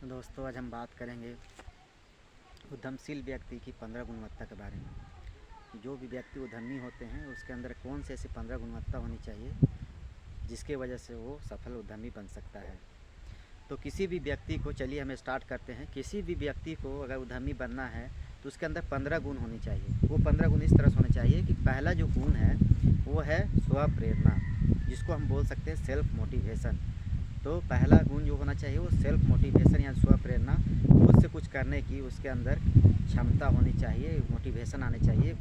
दोस्तों आज हम बात करेंगे उद्यमशील व्यक्ति की 15 गुणवत्ता के बारे में। जो भी व्यक्ति उद्यमी होते हैं उसके अंदर कौन से ऐसी 15 गुणवत्ता होनी चाहिए जिसके वजह से वो सफल उद्यमी बन सकता है। तो किसी भी व्यक्ति को, चलिए हमें स्टार्ट करते हैं। किसी भी व्यक्ति को अगर उद्यमी बनना है तो उसके अंदर 15 गुण होने चाहिए। वो 15 गुण इस तरह से होने चाहिए कि पहला जो गुण है वो है स्व प्रेरणा, जिसको हम बोल सकते हैं सेल्फ मोटिवेशन। तो पहला गुण जो होना चाहिए वो सेल्फ मोटिवेशन या स्व प्रेरणा, खुद से कुछ करने की उसके अंदर क्षमता होनी चाहिए, मोटिवेशन आने चाहिए,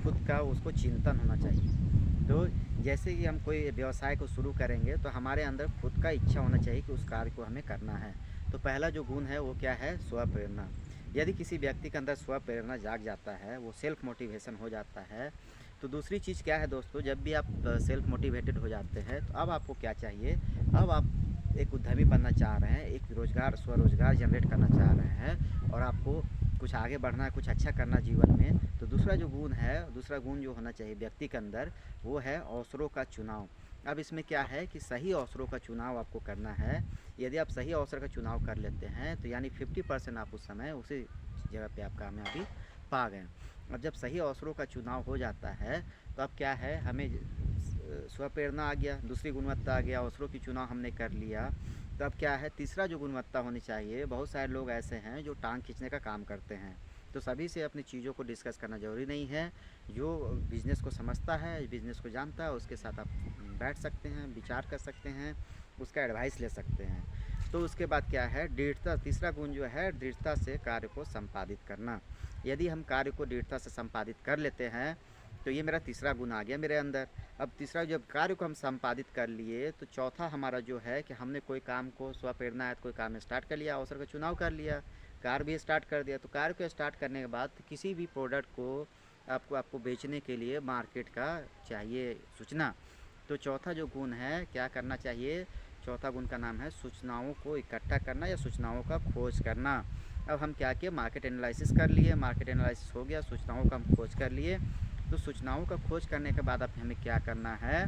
खुद का उसको चिंतन होना चाहिए। तो जैसे कि हम कोई व्यवसाय को शुरू करेंगे तो हमारे अंदर खुद का इच्छा होना चाहिए कि उस कार्य को हमें करना है। तो पहला जो गुण है वो क्या है? स्व प्रेरणा। यदि किसी व्यक्ति के अंदर स्व प्रेरणा जाग जाता है, वो सेल्फ मोटिवेशन हो जाता है, तो दूसरी चीज़ क्या है दोस्तों, जब भी आप सेल्फ मोटिवेटेड हो जाते हैं तो अब आपको क्या चाहिए? अब आप एक उद्यमी बनना चाह रहे हैं, एक रोज़गार, स्वरोज़गार जनरेट करना चाह रहे हैं और आपको कुछ आगे बढ़ना है, कुछ अच्छा करना जीवन में। तो दूसरा जो गुण है, दूसरा गुण जो होना चाहिए व्यक्ति के अंदर वो है अवसरों का चुनाव। अब इसमें क्या है कि सही अवसरों का चुनाव आपको करना है। यदि आप सही अवसर का चुनाव कर लेते हैं तो यानी 50% आप उस समय उसी जगह पे आप कामयाबी पा गए। और जब सही अवसरों का चुनाव हो जाता है तो अब क्या है, हमें स्वप्रेरणा आ गया, दूसरी गुणवत्ता आ गया, अवसरों की चुनाव हमने कर लिया। तो अब क्या है, तीसरा जो गुणवत्ता होनी चाहिए, बहुत सारे लोग ऐसे हैं जो टांग खींचने का काम करते हैं। तो सभी से अपनी चीज़ों को डिस्कस करना ज़रूरी नहीं है। जो बिज़नेस को समझता है, बिज़नेस को जानता है, उसके साथ आप बैठ सकते हैं, विचार कर सकते हैं, उसका एडवाइस ले सकते हैं। तो उसके बाद क्या है, दृढ़ता। तीसरा गुण जो है दृढ़ता से कार्य को संपादित करना। यदि हम कार्य को दृढ़ता से संपादित कर लेते हैं तो ये मेरा तीसरा गुण आ गया मेरे अंदर। अब तीसरा, जब कार्य को हम संपादित कर लिए तो चौथा हमारा जो है कि हमने कोई काम को, स्वप्रेरणा है तो कोई काम स्टार्ट कर लिया, अवसर का चुनाव कर लिया, कार्य भी स्टार्ट कर दिया। तो कार्य को स्टार्ट करने के बाद किसी भी प्रोडक्ट को आपको बेचने के लिए मार्केट का चाहिए सूचना। तो चौथा जो गुण है, क्या करना चाहिए? चौथा गुण का नाम है सूचनाओं को इकट्ठा करना या सूचनाओं का खोज करना। अब हम क्या किए, मार्केट एनालिसिस कर लिए, मार्केट एनालिसिस हो गया, सूचनाओं का हम खोज कर लिए। तो सूचनाओं का खोज करने के बाद अब हमें क्या करना है?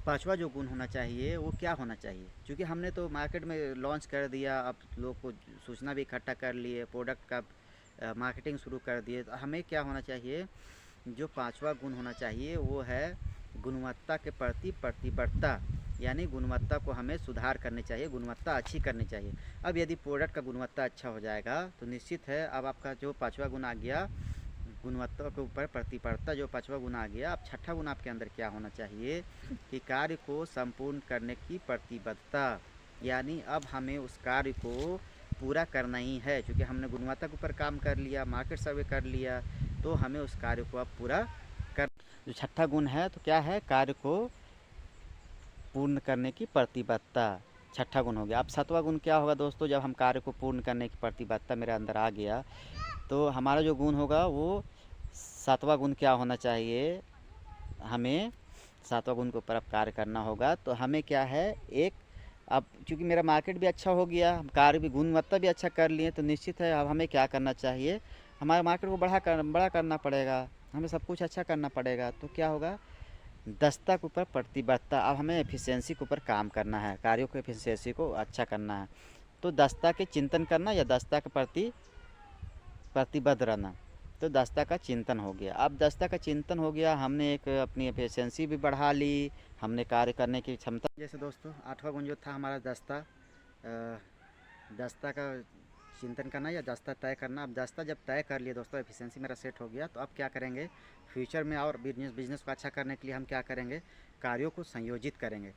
पांचवा जो गुण होना चाहिए वो क्या होना चाहिए? क्योंकि हमने तो मार्केट में लॉन्च कर दिया, अब लोग को सूचना भी इकट्ठा कर लिए, प्रोडक्ट का मार्केटिंग शुरू कर दिए, तो हमें क्या होना चाहिए? जो पांचवा गुण होना चाहिए वो है गुणवत्ता के प्रति प्रतिबद्धता। यानी गुणवत्ता को हमें सुधार करनी चाहिए, गुणवत्ता अच्छी करनी चाहिए। अब यदि प्रोडक्ट का गुणवत्ता अच्छा हो जाएगा तो निश्चित है, अब आपका जो पांचवा गुण आ गया गुणवत्ता के ऊपर प्रतिबद्धता, जो पांचवा गुण आ गया। अब छठा गुण आपके अंदर क्या होना चाहिए कि कार्य को संपूर्ण करने की प्रतिबद्धता। यानी अब हमें उस कार्य को पूरा करना ही है, क्योंकि हमने गुणवत्ता के ऊपर काम कर लिया, मार्केट सर्वे कर लिया, तो हमें उस कार्य को अब पूरा कर। जो छठा गुण है तो क्या है? कार्य को पूर्ण करने की प्रतिबद्धता, छठा गुण हो गया। अब सातवां गुण क्या होगा दोस्तों? जब हम कार्य को पूर्ण करने की प्रतिबद्धता मेरे अंदर आ गया तो हमारा जो गुण होगा वो सातवां गुण क्या होना चाहिए? हमें सातवां गुण के ऊपर अब कार्य करना होगा। तो हमें क्या है, एक, अब चूँकि मेरा मार्केट भी अच्छा हो गया, हम कार्य भी, गुणवत्ता भी अच्छा कर लिए, तो निश्चित है अब हमें क्या करना चाहिए? हमारे मार्केट को बड़ा करना पड़ेगा, हमें सब कुछ अच्छा करना पड़ेगा। तो क्या होगा? दक्षता के ऊपर प्रतिबद्धता। अब हमें एफिशिएंसी के ऊपर काम करना है, कार्यों को एफिशिएंसी को अच्छा करना है। तो दक्षता के चिंतन करना या दक्षता के प्रति प्रतिबद्ध रहना। तो दक्षता का चिंतन हो गया। अब दक्षता का चिंतन हो गया, हमने एक अपनी एफिशिएंसी भी बढ़ा ली, हमने कार्य करने की क्षमता। जैसे दोस्तों आठवां गुण जो था हमारा दक्षता, दक्षता का चिंतन करना या दक्षता तय करना। अब दक्षता जब तय कर लिए दोस्तों, एफिशिएंसी मेरा सेट हो गया, तो अब क्या करेंगे? फ्यूचर में और बिजनेस को अच्छा करने के लिए हम क्या करेंगे? कार्यों को संयोजित करेंगे।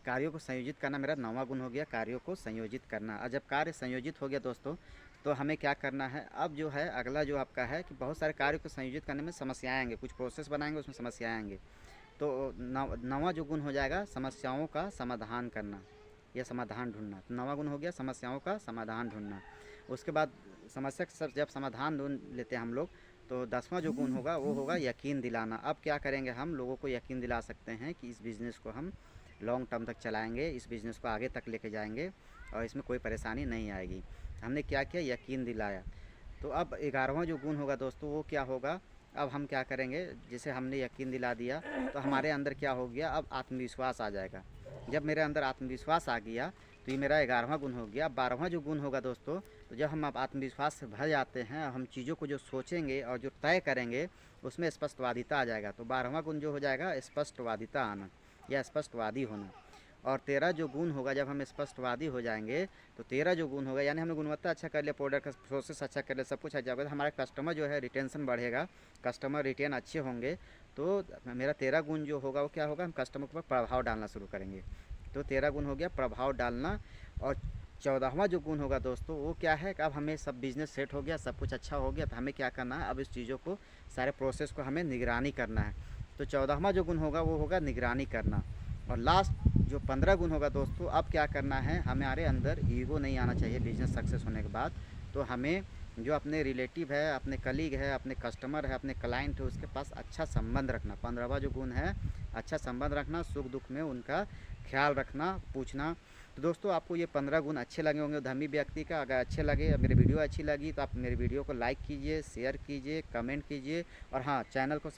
कार्यों को संयोजित करना मेरा नौवां गुण हो गया, कार्यों को संयोजित करना। और जब कार्य संयोजित हो गया दोस्तों, तो हमें क्या करना है? अब जो है अगला जो आपका है कि बहुत सारे कार्य को संयोजित करने में समस्याएं आएंगे, कुछ प्रोसेस बनाएंगे उसमें समस्याएं आएंगे। तो नौवां जो गुण हो जाएगा समस्याओं का समाधान करना या समाधान ढूंढना। तो नौवां गुण हो गया समस्याओं का समाधान ढूंढना। उसके बाद समस्या का जब समाधान ढूंढ लेते हैं हम लोग, तो 10वां जो गुण होगा वो होगा यकीन दिलाना। अब क्या करेंगे? हम लोगों को यकीन दिला सकते हैं कि इस बिज़नेस को हम लॉन्ग टर्म तक चलाएंगे, इस बिज़नेस को आगे तक लेके जाएंगे और इसमें कोई परेशानी नहीं आएगी। हमने क्या किया? यकीन दिलाया। तो अब 11वां जो गुण होगा दोस्तों वो क्या होगा? अब हम क्या करेंगे? जैसे हमने यकीन दिला दिया तो हमारे अंदर क्या हो गया? अब आत्मविश्वास आ जाएगा। जब मेरे अंदर आत्मविश्वास आ गया तो ये मेरा 11वां गुण हो गया। 12वां जो गुण होगा दोस्तों, तो जब हम आत्मविश्वास से भर जाते हैं, हम चीज़ों को जो सोचेंगे और जो तय करेंगे उसमें स्पष्टवादिता आ जाएगा। तो 12वां गुण जो हो जाएगा स्पष्टवादिता आना या स्पष्टवादी होना। और 13 जो गुण होगा, जब हम स्पष्टवादी हो जाएंगे तो 13 जो गुण होगा, यानी हमने गुणवत्ता अच्छा कर लिया, प्रोडक्ट का प्रोसेस अच्छा कर लिया, सब कुछ अच्छा होगा, तो हमारा कस्टमर जो है रिटेंशन बढ़ेगा, कस्टमर रिटेन अच्छे होंगे। तो मेरा 13 गुण जो होगा वो क्या होगा, हम कस्टमर के ऊपर प्रभाव डालना शुरू करेंगे। तो 13 गुण हो गया प्रभाव डालना। और 14वां जो गुण होगा दोस्तों वो क्या है कि अब हमें सब बिजनेस सेट हो गया, सब कुछ अच्छा हो गया, तो हमें क्या करना है, अब इस चीज़ों को, सारे प्रोसेस को हमें निगरानी करना है। तो 14वां जो गुण होगा वो होगा निगरानी करना। और लास्ट जो 15 गुण होगा दोस्तों, अब क्या करना है, हमारे अंदर ईगो नहीं आना चाहिए बिजनेस सक्सेस होने के बाद। तो हमें जो अपने रिलेटिव है, अपने कलीग है, अपने कस्टमर है, अपने क्लाइंट है, उसके पास अच्छा संबंध रखना। 15वां जो गुण है अच्छा संबंध रखना, सुख दुख में उनका ख्याल रखना, पूछना। तो दोस्तों आपको ये 15 गुण अच्छे लगे होंगे उद्यमी व्यक्ति का। अगर अच्छे लगे, मेरी वीडियो अच्छी लगी तो आप मेरी वीडियो को लाइक कीजिए, शेयर कीजिए, कमेंट कीजिए और हाँ, चैनल को